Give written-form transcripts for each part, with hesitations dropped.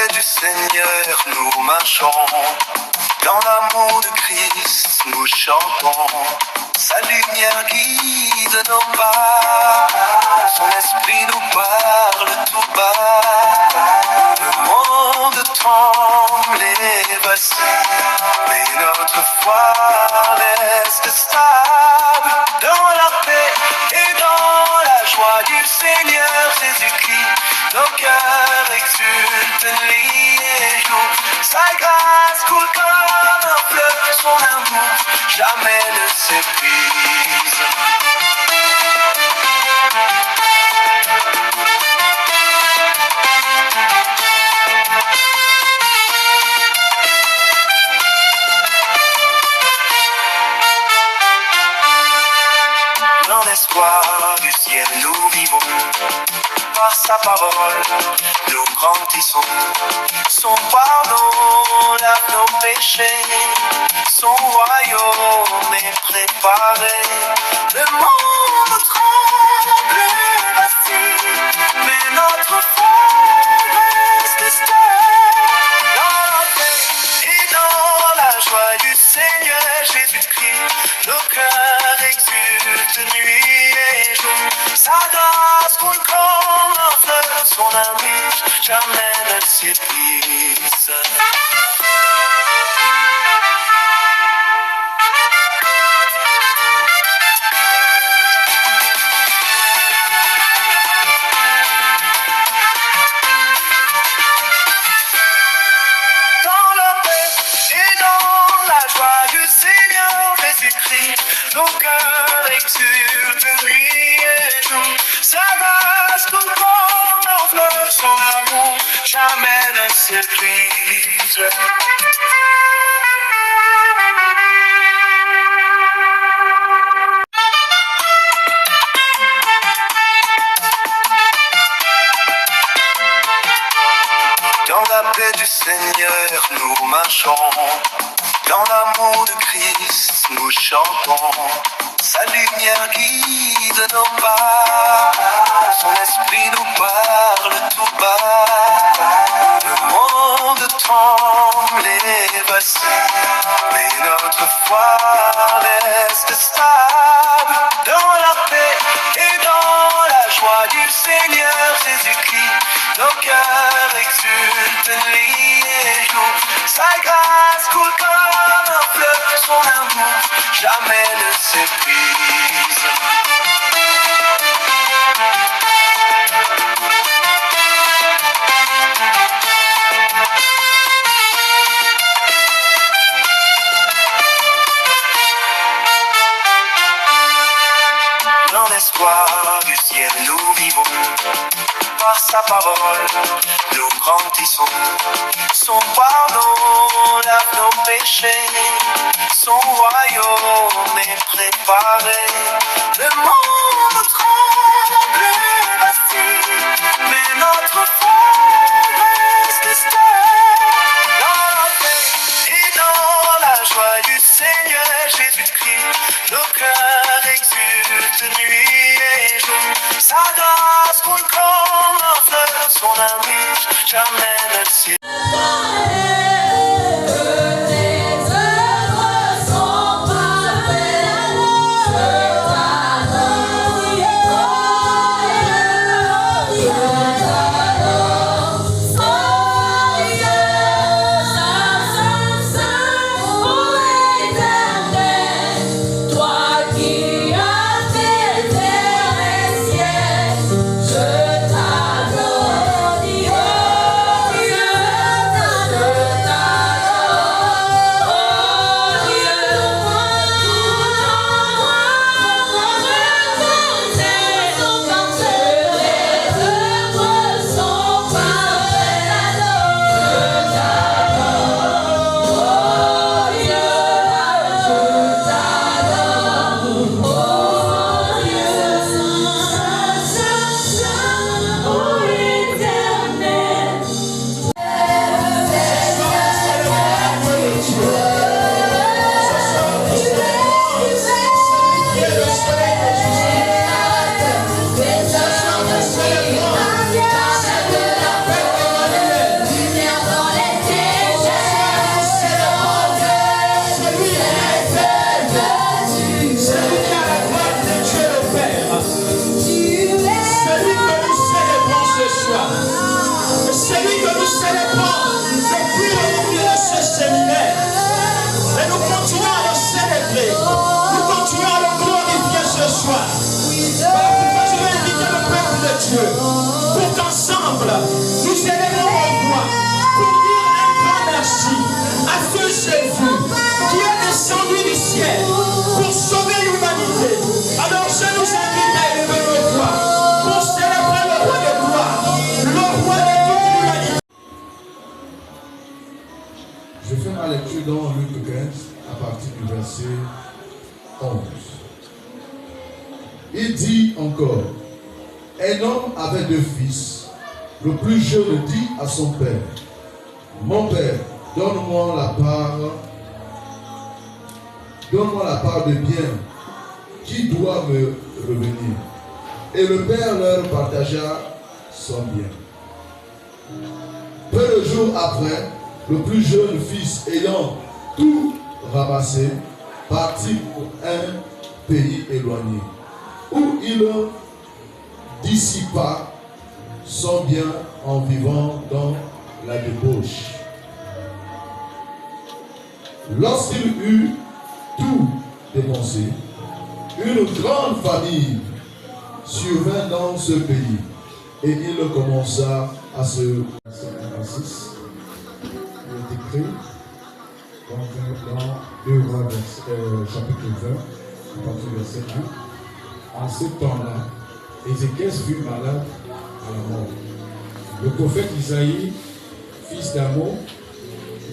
paix du Seigneur, nous marchons. Dans l'amour de Christ, nous chantons. Sa lumière guide nos pas. Son esprit nous parle tout bas. Le monde tremble et vacille, mais notre foi reste stable. Dans la paix et dans la joie du Seigneur Jésus-Christ, nos cœurs exultent nuit et jour. Sa grâce coule comme un fleuve, son amour jamais ne s'épuise. Dans l'espoir du ciel nous vivons, par sa parole nous grandissons. Son pardon lave nos péchés, son royaume est préparé. Le monde tremble et vacille, mais notre foi reste stable. Dans la paix et dans la joie du Seigneur Jésus-Christ, nos cœurs exultent nuit et jour. Sa grâce coule comme un fleuve, son amour jamais ne s'épuise. Dans la paix et dans la joie du Seigneur Jésus-Christ, nos cœurs exultent nuit et jour. Sa grâce coule comme un fleuve, son amour jamais ne s'épuise. Dans la paix du Seigneur, nous marchons. Dans l'amour de Christ, nous chantons. Sa lumière guide nos pas. Son esprit nous parle tout bas. Le monde tremble et vacille, mais notre foi reste stable. Dans la paix et dans la joie du Seigneur Jésus-Christ, nos cœurs exultent nuit et jour. Sa grâce coule comme un fleuve, son amour jamais ne s'épuise. Dans l'espoir du ciel nous vivons, par sa parole nous grandissons. Son pardon lave nos péchés, son royaume est préparé. Le monde tremble et vacille, mais notre foi reste stable. Dans la paix et dans la joie du Seigneur Jésus-Christ, nos cœurs exultent nuit et jour. Sa grâce coule comme un fleuve, son amour jamais ne s'épuise. Il dit encore, un homme avait 2 fils. Le plus jeune dit à son père, mon père, donne-moi la part de bien qui doit me revenir. Et le père leur partagea son bien. Peu de jours après, le plus jeune fils ayant tout ramassé, partit pour un pays éloigné, où il dissipa son bien en vivant dans la débauche. Lorsqu'il eut tout dépensé, une grande famille survint dans ce pays, et il commença à se... Il est écrit dans 2 Rois chapitre 20, à partir du verset 1. En ce temps-là, Ézéchias fut malade à la mort. Le prophète Isaïe, fils d'Amos,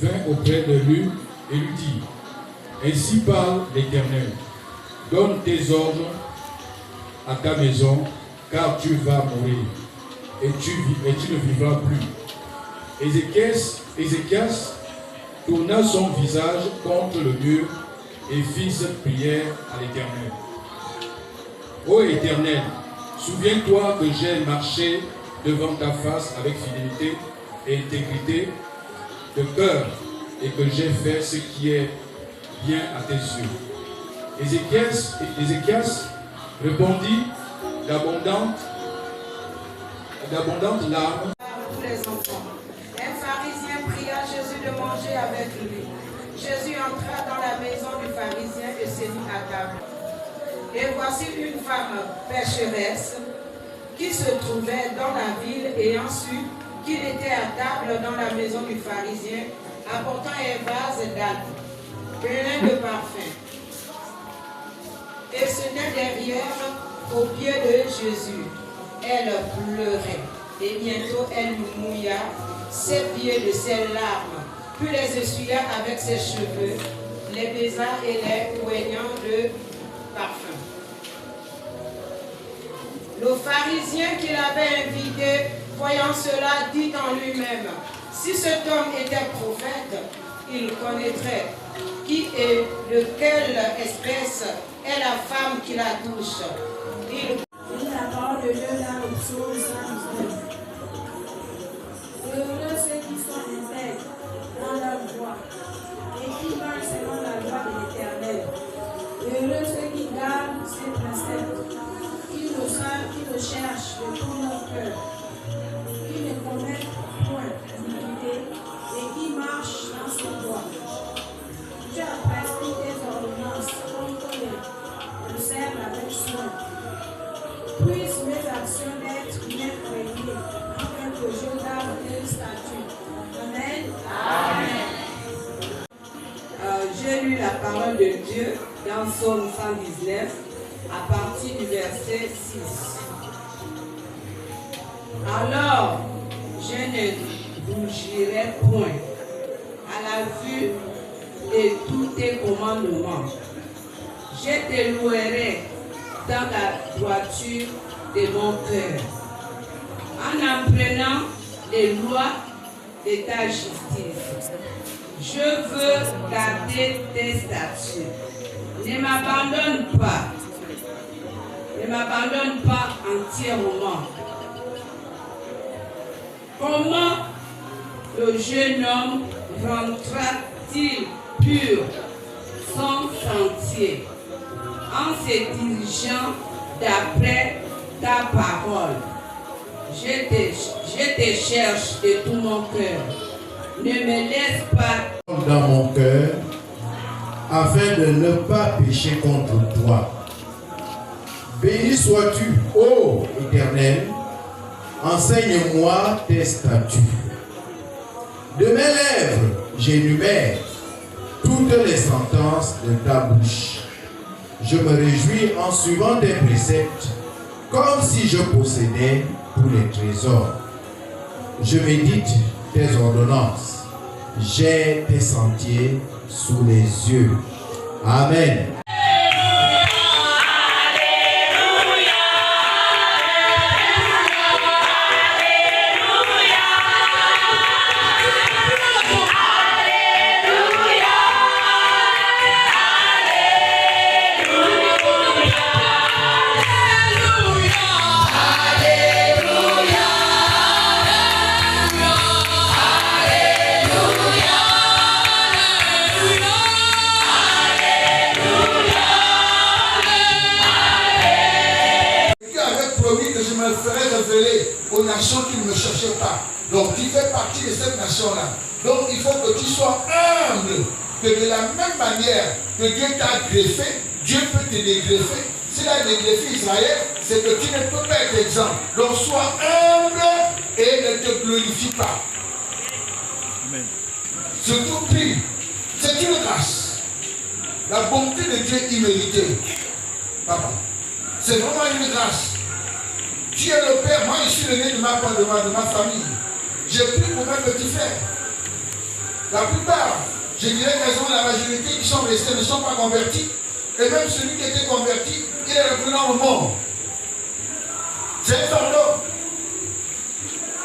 vint auprès de lui et lui dit, ainsi parle l'Éternel, donne tes ordres à ta maison, car tu vas mourir, et tu ne vivras plus. Ézéchias tourna son visage contre le mur et fit cette prière à l'Éternel. Ô Éternel, souviens-toi que j'ai marché devant ta face avec fidélité et intégrité de cœur, et que j'ai fait ce qui est bien à tes yeux. Ézéchias répondit d'abondantes larmes. Tous les enfants. Un pharisien pria Jésus de manger avec lui. Jésus entra dans la maison du pharisien et se mit à table. Et voici une femme pécheresse qui se trouvait dans la ville, ayant su qu'il était à table dans la maison du pharisien, apportant un vase d'âne plein de parfums. Et se tenait derrière aux pieds de Jésus. Elle pleurait, et bientôt elle mouilla ses pieds de ses larmes, puis les essuya avec ses cheveux, les baisa et les oignant de parfum. Le pharisien qui l'avait invité, voyant cela, dit en lui-même, si cet homme était prophète, il connaîtrait qui est, de quelle espèce est la femme qui la touche. La parole de Dieu dans le psaume 119. Heureux ceux qui sont intègres dans leur voie et qui marchent selon la loi de l'Éternel. Heureux ceux qui gardent ses préceptes, qui le cherchent de tout leur cœur, qui ne commettent point d'iniquité et qui marchent dans ses voies. Tu as prescrit tes ordonnances contre les observe avec soin. Puissent mes actions être bien réglées, afin que je garde tes statuts. Amen. Amen. J'ai lu la parole de Dieu dans Psaume 119, à partir du verset 6. Alors, je ne rougirai point à la vue de tous tes commandements. Je te louerai dans la droiture de mon cœur, en apprenant les lois de ta justice. Je veux garder tes statuts. Ne m'abandonne pas entièrement. Comment le jeune homme rendra-t-il pur son sentier en se dirigeant d'après ta parole? Je te cherche de tout mon cœur. Ne me laisse pas dans mon cœur, afin de ne pas pécher contre toi. Béni sois-tu, ô Éternel, enseigne-moi tes statuts. De mes lèvres, j'énumère toutes les sentences de ta bouche. Je me réjouis en suivant tes préceptes, comme si je possédais tous les trésors. Je médite tes ordonnances. J'ai tes sentiers sous les yeux. Amen. Alléluia. me ferai révéler aux nations qui ne me cherchaient pas. Donc tu fais partie de cette nation-là. Donc il faut que tu sois humble. Que de la même manière que Dieu t'a greffé, Dieu peut te dégreffer. S'il a dégreffé Israël, c'est que tu ne peux pas être exempt. Donc sois humble et ne te glorifie pas. Amen. Surtout prie. C'est une grâce. La bonté de Dieu imméritée. Papa. C'est vraiment une grâce. Tu es le père. Moi, je suis l'aîné de ma famille. J'ai pris pour mes petits frères. La plupart, je dirais quasiment la majorité qui sont restés ne sont pas convertis. Et même celui qui était converti, il est reprenant au monde. C'est un fardeau.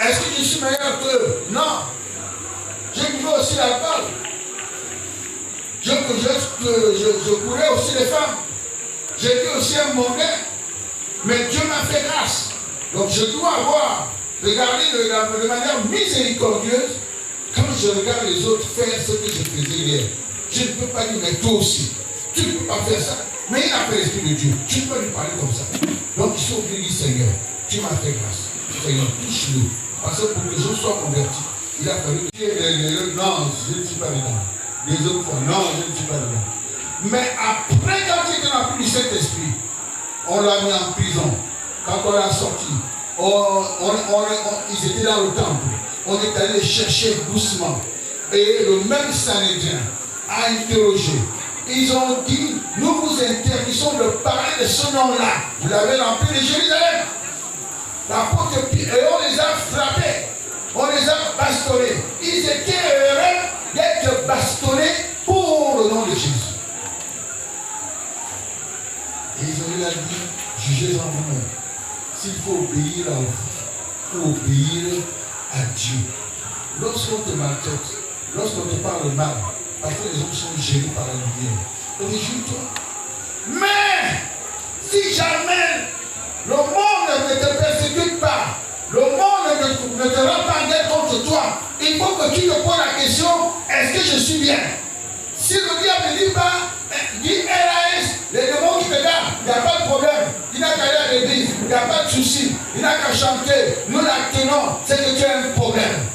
Est-ce que je suis meilleur qu'eux? Non. J'ai buvais aussi l'alcool. Je courais aussi les femmes. J'étais aussi un mondain. Mais Dieu m'a fait grâce. Donc je dois avoir regardé de manière miséricordieuse quand je regarde les autres faire ce que je faisais hier. Je ne peux pas dire, mais toi aussi, tu ne peux pas faire ça. Mais il a fait l'Esprit de Dieu. Tu peux lui parler comme ça. Donc il faut dire, Seigneur, tu m'as fait grâce. Seigneur, touche-le. Parce que pour que je sois converti, il a fallu que non, je ne suis pas dedans. Les autres fois, non, je ne suis pas dedans. Mais après, quand il était dans le Saint-Esprit, on l'a mis en prison. Quand on l'a sorti, ils étaient dans le temple. On est allé chercher doucement. Et le même Sanhédrin a interrogé. Ils ont dit, nous vous interdisons de parler de ce nom-là. Vous l'avez rempli de Jérusalem. L'apôtre Pierre, et on les a frappés. On les a bastonnés. Ils étaient heureux d'être bastonnés pour le nom de Jésus. Et ils ont eu la dit, jugez en vous-même. S'il faut obéir à vous, il faut obéir à Dieu. Lorsqu'on te maltraite, lorsqu'on te parle mal, parfois les hommes sont gênés par la lumière. Réjouis-toi. Mais si jamais le monde ne te persécute pas, le monde ne te rend pas guerre contre toi, il faut que tu te poses la question, est-ce que je suis bien? Si le diable ne dit pas, dit RAS, les démons qui te gardent, il n'y a pas de problème. Il n'a qu'à aller à l'église, il n'y a pas de souci. Il n'a qu'à chanter. Nous la tenons, c'est que tu as un problème.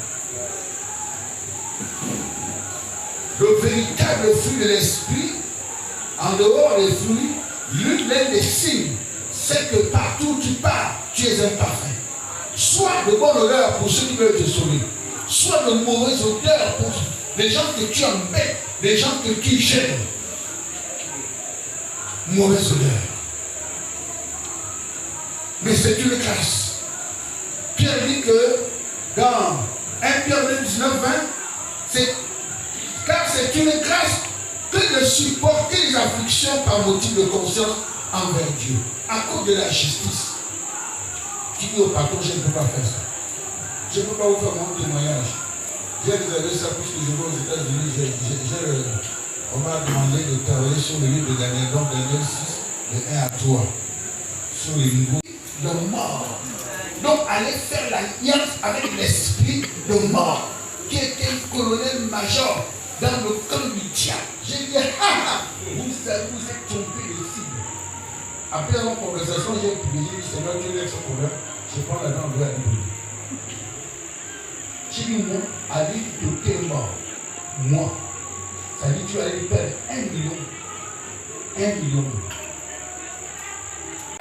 Le véritable fruit de l'esprit, en dehors des fruits, l'un des signes, c'est que partout où tu pars, tu es imparfait. Soit de bonne odeur pour ceux qui veulent te sauver, soit de mauvaise odeur pour les gens que tu embêtes, les gens que tu gênes. Mauvaise odeur. Mais c'est une grâce. Pierre dit que dans 1 Pierre 19, 20, car c'est une grâce que de supporter les afflictions par motif de conscience envers Dieu, à cause de la justice. Tu dis au patron, je ne peux pas faire ça. Je ne peux pas vous faire mon témoignage. J'ai réservé ça puisque je vais aux États-Unis. On m'a demandé de travailler sur le livre de Daniel, donc Daniel 6, de 1 à 3, sur les niveaux de mort. Donc, aller faire l'alliance avec l'esprit de mort, qui était colonel-major dans le camp du diable. J'ai dit, vous êtes trompé de cible. Après notre conversation, j'ai prié, Seigneur, tu laisses ce problème, je prends la langue de la Bible. J'ai dit, moi, aller de tes morts, moi. Ça dit, tu vas aller perdre 1 million. 1 million.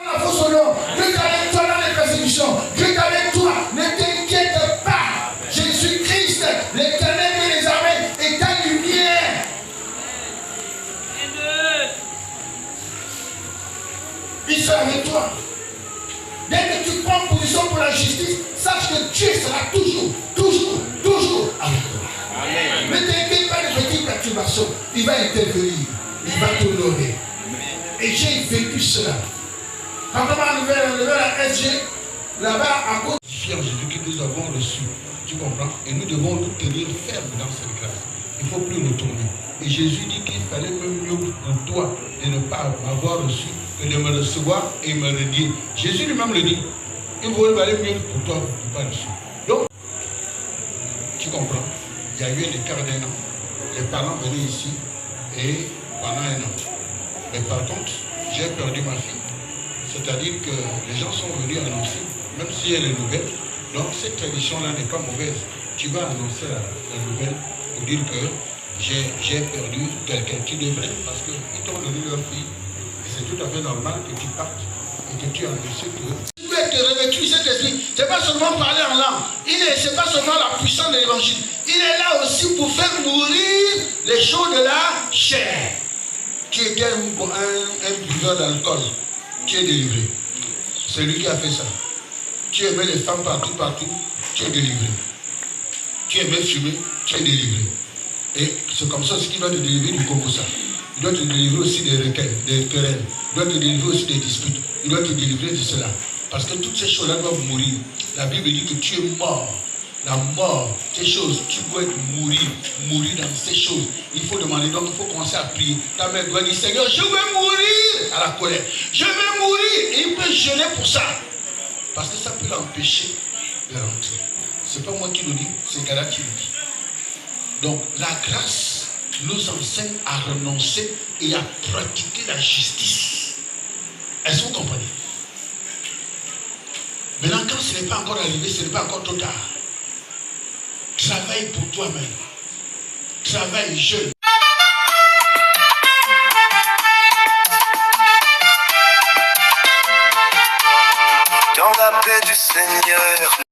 La fausse nom, Dieu est avec toi dans les persécutions. Dieu est avec toi. Ne t'inquiète pas. Jésus-Christ, l'Éternel de les armées, est ta lumière. Il sera avec toi. Dès que tu prends position pour la justice, sache que Dieu sera toujours avec toi. Amen. Ne t'inquiète pas des petites perturbations. Il va intervenir. Il va t'honorer. Et j'ai vécu cela. Quand on va enlever la SG, là-bas, à cause du fier Jésus que nous avons reçu, tu comprends? Et nous devons nous tenir fermes dans cette grâce. Il ne faut plus nous tourner. Et Jésus dit qu'il fallait même mieux pour toi de ne pas m'avoir reçu que de me recevoir et me renier. Jésus lui-même le dit. Il valait mieux pour toi de ne pas reçu. Donc, tu comprends? Il y a eu un écart d'1 an. Les parents venaient ici et pendant 1 an. Mais par contre, j'ai perdu ma fille. C'est-à-dire que les gens sont venus annoncer même si elle est nouvelle. Donc cette tradition-là n'est pas mauvaise. Tu vas annoncer la nouvelle pour dire que j'ai perdu quelqu'un. Tu devrais, parce qu'ils t'ont donné leur fille. Et c'est tout à fait normal que tu partes et que tu annonces que... Tu peux être revêtu cet esprit. Ce n'est pas seulement parler en langue. Ce n'est pas seulement la puissance de l'évangile. Il est là aussi pour faire mourir les choses de la chair. Tu étais un buveur d'alcool. Tu es délivré. C'est lui qui a fait ça. Tu aimais les femmes partout, tu es délivré. Tu aimais fumer, tu es délivré. Et c'est comme ça aussi qu'il doit te délivrer du Congo ça. Il doit te délivrer aussi des requins, des querelles. Il doit te délivrer aussi des disputes. Il doit te délivrer de cela. Parce que toutes ces choses-là doivent mourir. La Bible dit que tu es mort. La mort, ces choses, tu dois mourir dans ces choses. Il faut demander, donc il faut commencer à prier. Ta mère doit dire, Seigneur, je vais mourir à la colère. Je vais mourir. Et il peut jeûner pour ça. Parce que ça peut l'empêcher de rentrer. C'est pas moi qui le dis, c'est Gala qui le dit. Donc la grâce nous enseigne à renoncer et à pratiquer la justice. Est-ce que vous comprenez? Maintenant, quand ce n'est pas encore arrivé, ce n'est pas encore trop tard. Travaille pour toi-même. Travaille jeune. Dans la paix du Seigneur.